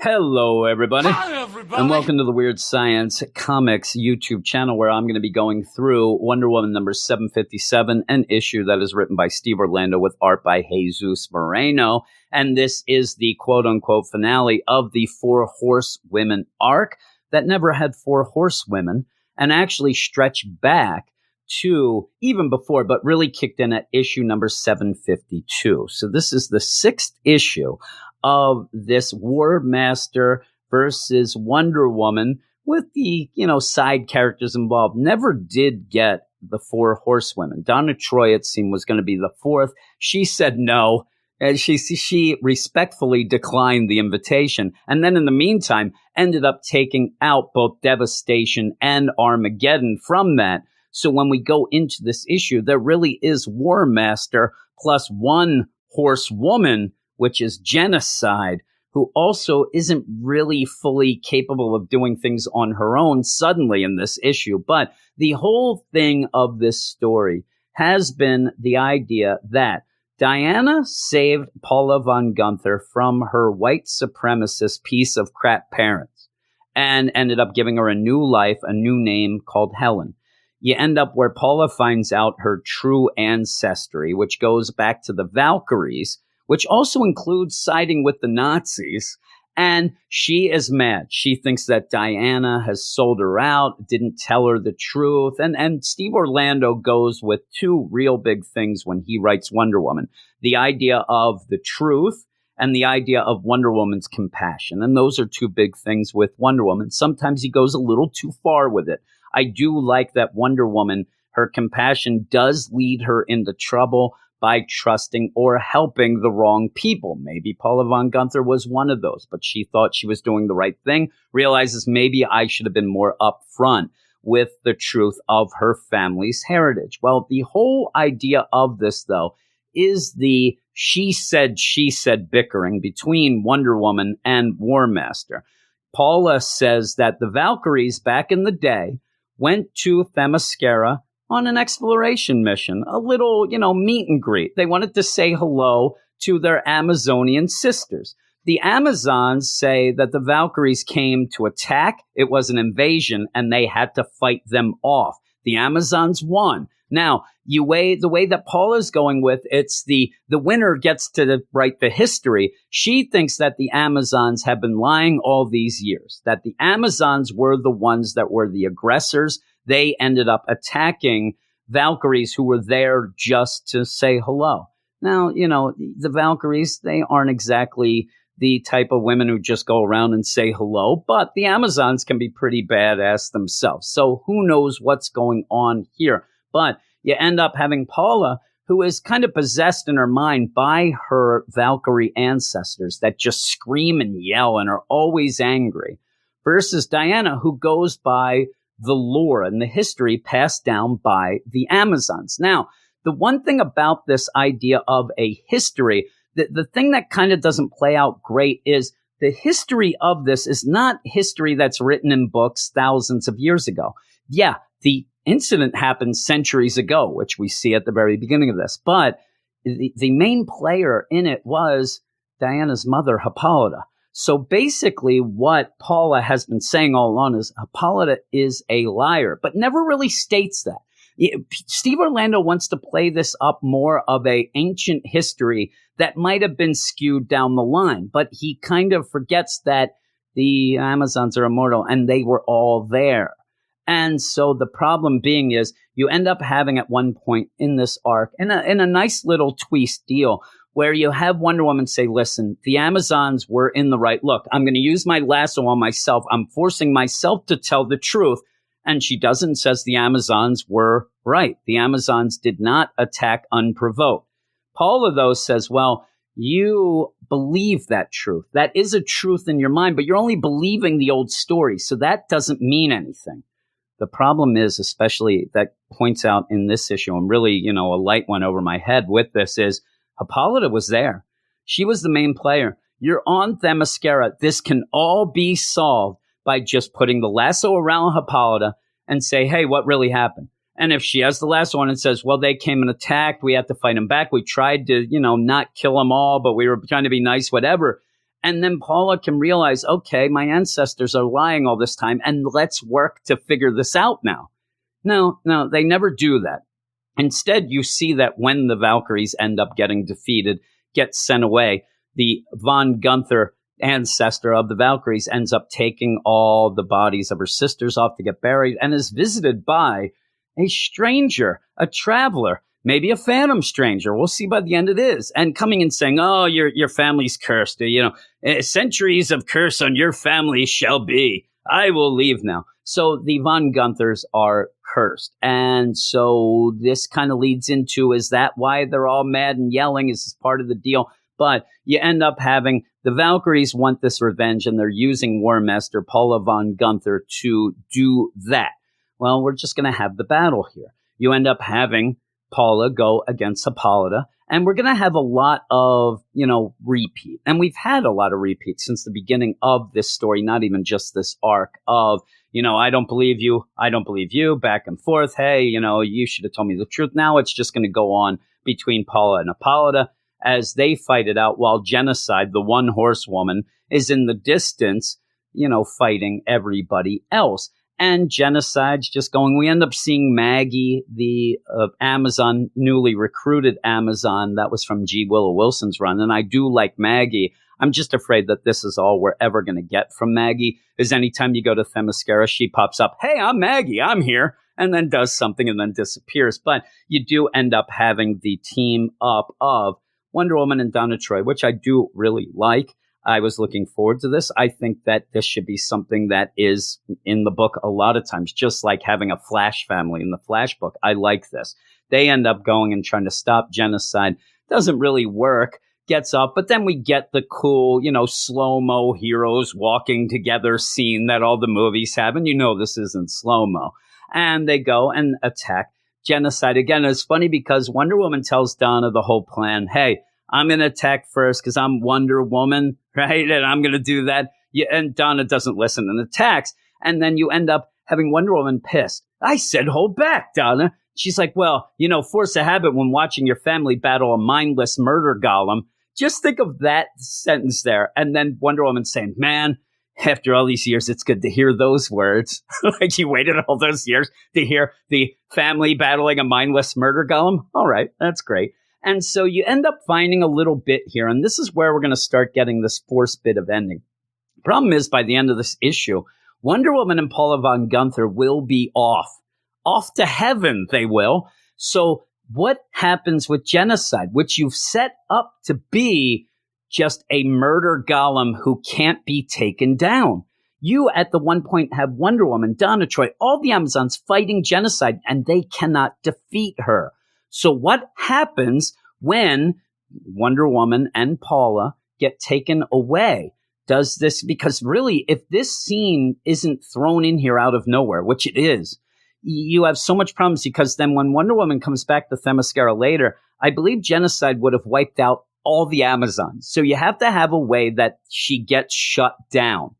Hello, everybody. Hi, everybody. And welcome to the Weird Science Comics YouTube channel, where I'm going to be going through Wonder Woman number 757, an issue that is written by Steve Orlando with art by Jesus Moreno. And this is the quote-unquote finale of the Four Horsewomen arc that never had four horsewomen and actually stretched back to even before, but really kicked in at issue number 752. So this is the sixth issue of this War Master versus Wonder Woman with the, side characters involved. Never did get the four horsewomen. Donna Troy, it seemed, was going to be the fourth. She said no, and she respectfully declined the invitation. And then in the meantime, ended up taking out both Devastation and Armageddon from that. So when we go into this issue, there really is War Master plus one horsewoman, which is Genocide, who also isn't really fully capable of doing things on her own suddenly in this issue. But the whole thing of this story has been the idea that Diana saved Paula von Gunther from her white supremacist piece of crap parents and ended up giving her a new life, a new name called Helen. You end up where Paula finds out her true ancestry, which goes back to the Valkyries, which also includes siding with the Nazis. And she is mad. She thinks that Diana has sold her out, didn't tell her the truth. And Steve Orlando goes with two real big things when he writes Wonder Woman. The idea of the truth and the idea of Wonder Woman's compassion. And those are two big things with Wonder Woman. Sometimes he goes a little too far with it. I do like that Wonder Woman, her compassion does lead her into trouble by trusting or helping the wrong people. Maybe Paula von Gunther was one of those, but she thought she was doing the right thing, realizes maybe I should have been more upfront with the truth of her family's heritage. Well, the whole idea of this, though, is the she said bickering between Wonder Woman and War Master. Paula says that the Valkyries back in the day went to Themyscira on an exploration mission, a little, meet and greet. They wanted to say hello to their Amazonian sisters. The Amazons say that the Valkyries came to attack. It was an invasion, and they had to fight them off. The Amazons won. Now, the way that Paula's going with, it's the winner gets to write the history. She thinks that the Amazons have been lying all these years, that the Amazons were the ones that were the aggressors. They ended up attacking Valkyries who were there just to say hello. Now, the Valkyries, they aren't exactly the type of women who just go around and say hello, but the Amazons can be pretty badass themselves. So who knows what's going on here? But you end up having Paula, who is kind of possessed in her mind by her Valkyrie ancestors that just scream and yell and are always angry, versus Diana, who goes by the lore and the history passed down by the Amazons. Now, the one thing about this idea of a history, the thing that kind of doesn't play out great is the history of this is not history that's written in books thousands of years ago. Yeah, the incident happened centuries ago, which we see at the very beginning of this. But the main player in it was Diana's mother, Hippolyta. So basically what Paula has been saying all along is Hippolyta is a liar, but never really states that. Steve Orlando wants to play this up more of a ancient history that might have been skewed down the line, but he kind of forgets that the Amazons are immortal and they were all there. And so the problem being is you end up having at one point in this arc, in a nice little twist deal, where you have Wonder Woman say, listen, the Amazons were in the right. Look, I'm going to use my lasso on myself. I'm forcing myself to tell the truth. And she doesn't, says the Amazons were right. The Amazons did not attack unprovoked. Paula, though, says, well, you believe that truth. That is a truth in your mind, but you're only believing the old story. So that doesn't mean anything. The problem is, especially that points out in this issue, and really, a light went over my head with this, is Hippolyta was there. She was the main player. You're on Themyscira. This can all be solved by just putting the lasso around Hippolyta and say, hey, what really happened? And if she has the lasso on and says, well, they came and attacked, we had to fight them back. We tried to, not kill them all, but we were trying to be nice, whatever. And then Paula can realize, okay, my ancestors are lying all this time, and let's work to figure this out now. No, they never do that. Instead, you see that when the Valkyries end up getting defeated, get sent away, the von Gunther ancestor of the Valkyries ends up taking all the bodies of her sisters off to get buried and is visited by a stranger, a traveler, maybe a phantom stranger. We'll see by the end it is. And coming and saying, oh, your family's cursed. Centuries of curse on your family shall be. I will leave now. So the von Gunthers are cursed. And so this kind of leads into, is that why they're all mad and yelling? Is this part of the deal? But you end up having the Valkyries want this revenge, and they're using War Master Paula von Gunther to do that. Well, we're just going to have the battle here. You end up having Paula go against Hippolyta, and we're going to have a lot of, repeat. And we've had a lot of repeats since the beginning of this story, not even just this arc of, I don't believe you, back and forth. Hey, you should have told me the truth. Now it's just going to go on between Paula and Hippolyta as they fight it out, while Genocide, the one horsewoman, is in the distance, fighting everybody else. And Genocide's just going. We end up seeing Maggie, the Amazon, newly recruited Amazon. That was from G. Willow Wilson's run. And I do like Maggie. I'm just afraid that this is all we're ever going to get from Maggie, is anytime you go to Themyscira, she pops up, hey, I'm Maggie, I'm here, and then does something and then disappears. But you do end up having the team up of Wonder Woman and Donna Troy, which I do really like. I was looking forward to this. I think that this should be something that is in the book a lot of times, just like having a Flash family in the Flash book. I like this. They end up going and trying to stop Genocide. Doesn't really work. Gets up, but then we get the cool, slow-mo heroes walking together scene that all the movies have, and this isn't slow-mo. And they go and attack Genocide. Again, it's funny because Wonder Woman tells Donna the whole plan. Hey, I'm going to attack first because I'm Wonder Woman, right? And I'm going to do that. Yeah, and Donna doesn't listen and attacks. And then you end up having Wonder Woman pissed. I said, hold back, Donna. She's like, well, force of habit when watching your family battle a mindless murder golem. Just think of that sentence there. And then Wonder Woman saying, man, after all these years, it's good to hear those words. Like you waited all those years to hear the family battling a mindless murder golem. All right, that's great. And so you end up finding a little bit here. And this is where we're going to start getting this forced bit of ending. Problem is, by the end of this issue, Wonder Woman and Paula von Gunther will be off to heaven. They will. So what happens with Genocide, which you've set up to be just a murder golem who can't be taken down? You at the one point have Wonder Woman, Donna Troy, all the Amazons fighting Genocide, and they cannot defeat her. So what happens when Wonder Woman and Paula get taken away? Does this, because really, if this scene isn't thrown in here out of nowhere, which it is, you have so much problems, because then when Wonder Woman comes back to Themyscira later, I believe Genocide would have wiped out all the Amazons. So you have to have a way that she gets shut down.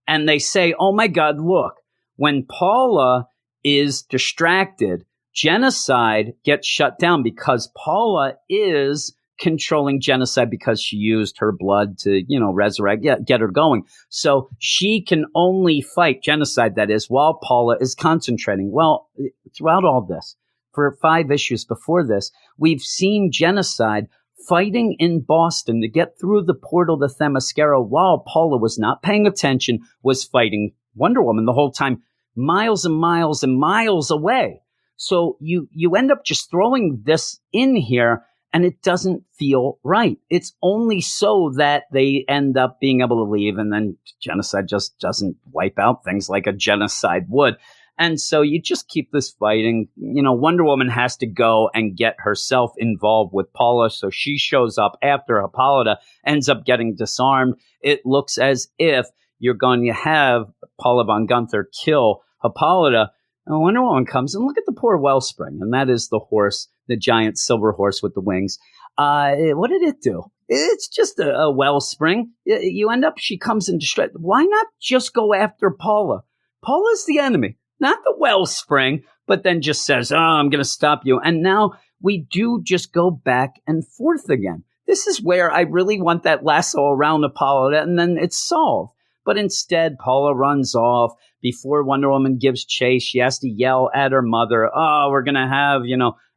And they say, oh my God, look, when Paula is distracted, Genocide gets shut down because Paula is controlling Genocide because she used her blood to, resurrect, get her going. So she can only fight Genocide, that is, while Paula is concentrating. Well, throughout all this, for 5 issues before this, we've seen Genocide fighting in Boston to get through the portal to Themyscira while Paula was not paying attention, was fighting Wonder Woman the whole time, miles and miles and miles away. So you end up just throwing this in here, and it doesn't feel right. It's only so that they end up being able to leave, and then Genocide just doesn't wipe out things like a Genocide would. And so you just keep this fighting. Wonder Woman has to go and get herself involved with Paula. So she shows up after Hippolyta ends up getting disarmed. It looks as if you're going to have Paula von Gunther kill Hippolyta. And Wonder Woman comes, and look at the poor Wellspring. And that is the horse, the giant silver horse with the wings. What did it do? It's just a Wellspring. You end up, she comes in distress. Why not just go after Paula? Paula's the enemy, not the Wellspring, but then just says, oh, I'm going to stop you. And now we do just go back and forth again. This is where I really want that lasso around Apollo, and then it's solved. But instead, Paula runs off. Before Wonder Woman gives chase, she has to yell at her mother, oh, we're going to have,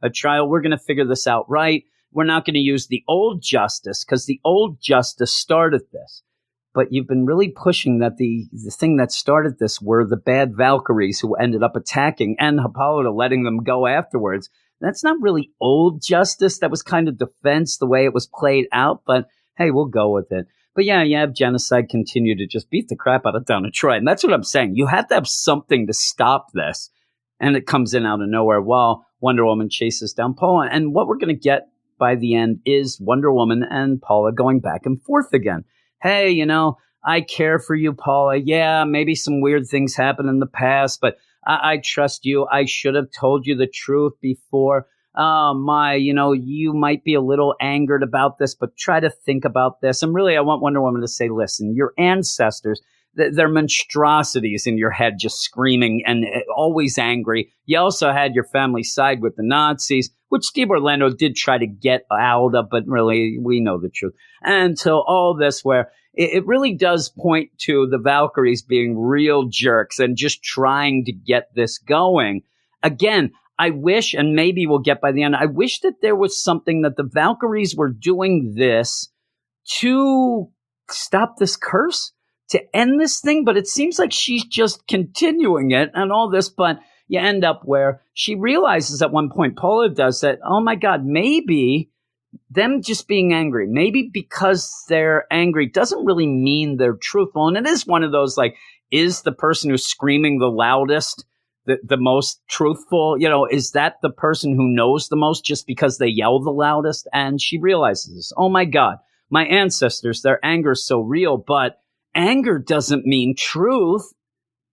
a trial. We're going to figure this out right. We're not going to use the old justice because the old justice started this. But you've been really pushing that the thing that started this were the bad Valkyries who ended up attacking and Hippolyta letting them go afterwards. That's not really old justice. That was kind of defense the way it was played out. But hey, we'll go with it. But yeah, you have genocide continue to just beat the crap out of Donna Troy. And that's what I'm saying. You have to have something to stop this. And it comes in out of nowhere while Wonder Woman chases down Paula. And what we're going to get by the end is Wonder Woman and Paula going back and forth again. Hey, I care for you, Paula. Yeah, maybe some weird things happened in the past, but I trust you. I should have told you the truth before. You might be a little angered about this, but try to think about this. And really, I want Wonder Woman to say, listen, your ancestors, they're monstrosities in your head, just screaming and always angry. You also had your family side with the Nazis, which Steve Orlando did try to get out of, but really, we know the truth. And so all this where it really does point to the Valkyries being real jerks and just trying to get this going. Again, I wish, and maybe we'll get by the end, I wish that there was something that the Valkyries were doing this to stop this curse, to end this thing, but it seems like she's just continuing it and all this, but you end up where she realizes at one point, Paula does that, oh my God, maybe them just being angry, maybe because they're angry doesn't really mean they're truthful. And it is one of those, like, is the person who's screaming the loudest the most truthful? Is that the person who knows the most just because they yell the loudest? And she realizes this. Oh my God, my ancestors, their anger is so real, but anger doesn't mean truth.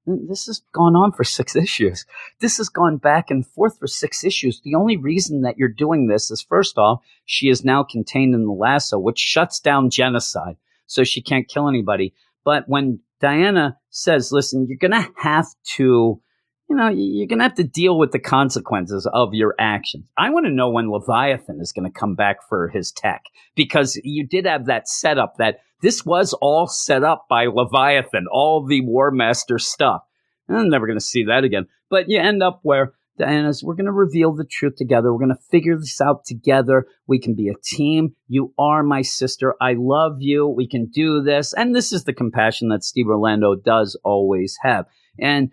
This has gone on for 6 issues. This has gone back and forth for 6 issues. The only reason that you're doing this is, first off, she is now contained in the lasso, which shuts down genocide, so she can't kill anybody. But when Diana says, listen, you're going to have to, you're going to have to deal with the consequences of your actions. I want to know when Leviathan is going to come back for his tech, because you did have that setup that this was all set up by Leviathan, all the War Master stuff. And I'm never going to see that again. But you end up where Diana's, we're going to reveal the truth together. We're going to figure this out together. We can be a team. You are my sister. I love you. We can do this. And this is the compassion that Steve Orlando does always have. And,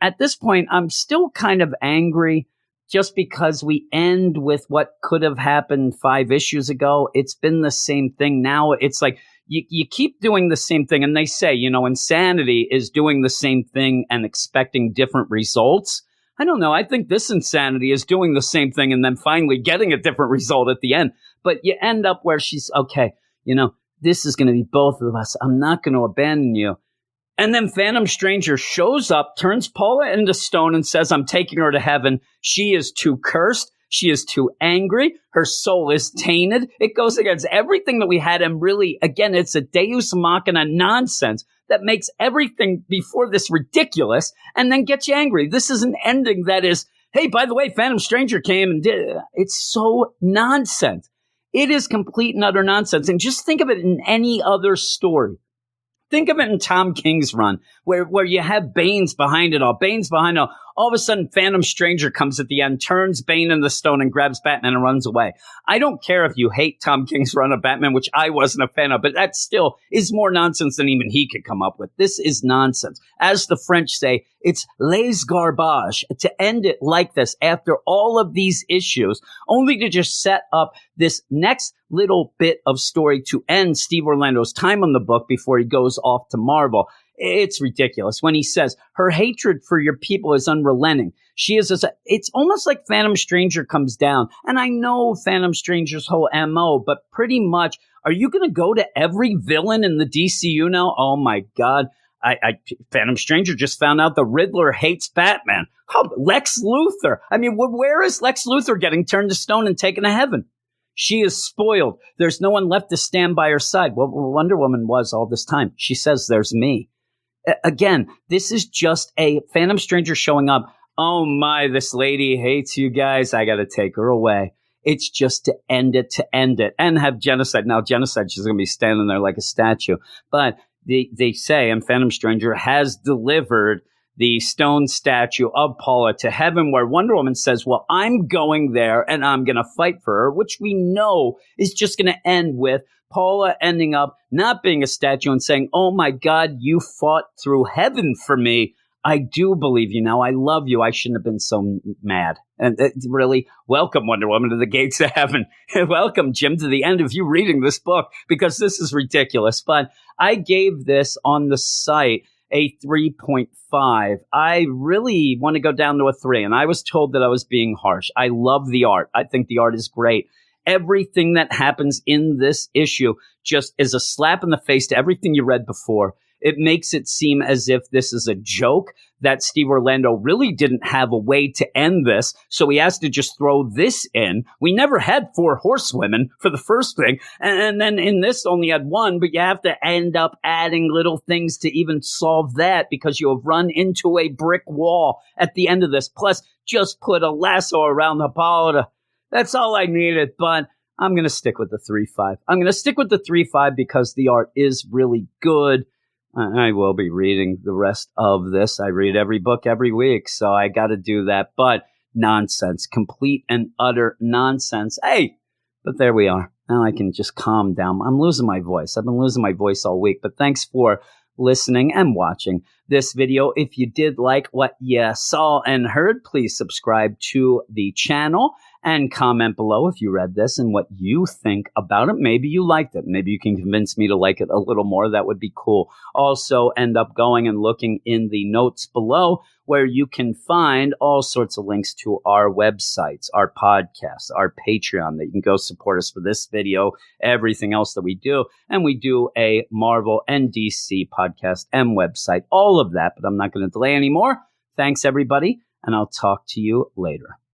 at this point, I'm still kind of angry just because we end with what could have happened 5 issues ago. It's been the same thing. Now it's like you keep doing the same thing. And they say, insanity is doing the same thing and expecting different results. I don't know. I think this insanity is doing the same thing and then finally getting a different result at the end. But you end up where she's, okay, this is going to be both of us. I'm not going to abandon you. And then Phantom Stranger shows up, turns Paula into stone and says, I'm taking her to heaven. She is too cursed. She is too angry. Her soul is tainted. It goes against everything that we had. And really, again, it's a Deus Machina nonsense that makes everything before this ridiculous and then gets you angry. This is an ending that is, hey, by the way, Phantom Stranger came and did it. It's so nonsense. It is complete and utter nonsense. And just think of it in any other story. Think of it in Tom King's run, where you have Bane's behind it all. Bane's behind it all. All of a sudden, Phantom Stranger comes at the end, turns Bane in the stone, and grabs Batman and runs away. I don't care if you hate Tom King's run of Batman, which I wasn't a fan of, but that still is more nonsense than even he could come up with. This is nonsense. As the French say, it's les garbage to end it like this after all of these issues, only to just set up this next little bit of story to end Steve Orlando's time on the book before he goes off to Marvel. It's ridiculous when he says her hatred for your people is unrelenting. It's almost like Phantom Stranger comes down. And I know Phantom Stranger's whole MO, but pretty much, are you going to go to every villain in the DCU now? Oh my God. Phantom Stranger just found out the Riddler hates Batman. Lex Luthor. I mean, where is Lex Luthor getting turned to stone and taken to heaven? She is spoiled. There's no one left to stand by her side. Well, Wonder Woman was all this time. She says, there's me. Again, this is just a Phantom Stranger showing up. Oh my, this lady hates you guys. I got to take her away. It's just to end it, and have genocide. Now, genocide, she's going to be standing there like a statue. But they say, and Phantom Stranger has delivered the stone statue of Paula to heaven, where Wonder Woman says, well, I'm going there and I'm going to fight for her, which we know is just going to end with Paula ending up not being a statue and saying, oh my God, you fought through heaven for me. I do believe you now. I love you. I shouldn't have been so mad. And really, welcome, Wonder Woman, to the gates of heaven. Welcome, Jim, to the end of you reading this book, because this is ridiculous. But I gave this on the site a 3.5. I really want to go down to a 3, and I was told that I was being harsh. I love the art. I think the art is great. Everything that happens in this issue just is a slap in the face to everything you read before. It makes it seem as if this is a joke, that Steve Orlando really didn't have a way to end this, so he has to just throw this in. We never had 4 horsewomen for the first thing, and then in this only had 1, but you have to end up adding little things to even solve that, because you have run into a brick wall at the end of this. Plus, just put a lasso around Hippolyta. That's all I needed, but I'm going to stick with the 3.5. I'm going to stick with the 3.5 because the art is really good. I will be reading the rest of this. I read every book every week, so I got to do that. But nonsense, complete and utter nonsense. Hey, but there we are. Now I can just calm down. I'm losing my voice. I've been losing my voice all week, but thanks for listening and watching this video. If you did like what you saw and heard, please subscribe to the channel and comment below if you read this and what you think about it. Maybe you liked it. Maybe you can convince me to like it a little more. That would be cool. Also, end up going and looking in the notes below, where you can find all sorts of links to our websites, our podcasts, our Patreon, that you can go support us for this video, everything else that we do. And we do a Marvel and DC podcast and website, all of that. But I'm not going to delay anymore. Thanks, everybody, and I'll talk to you later.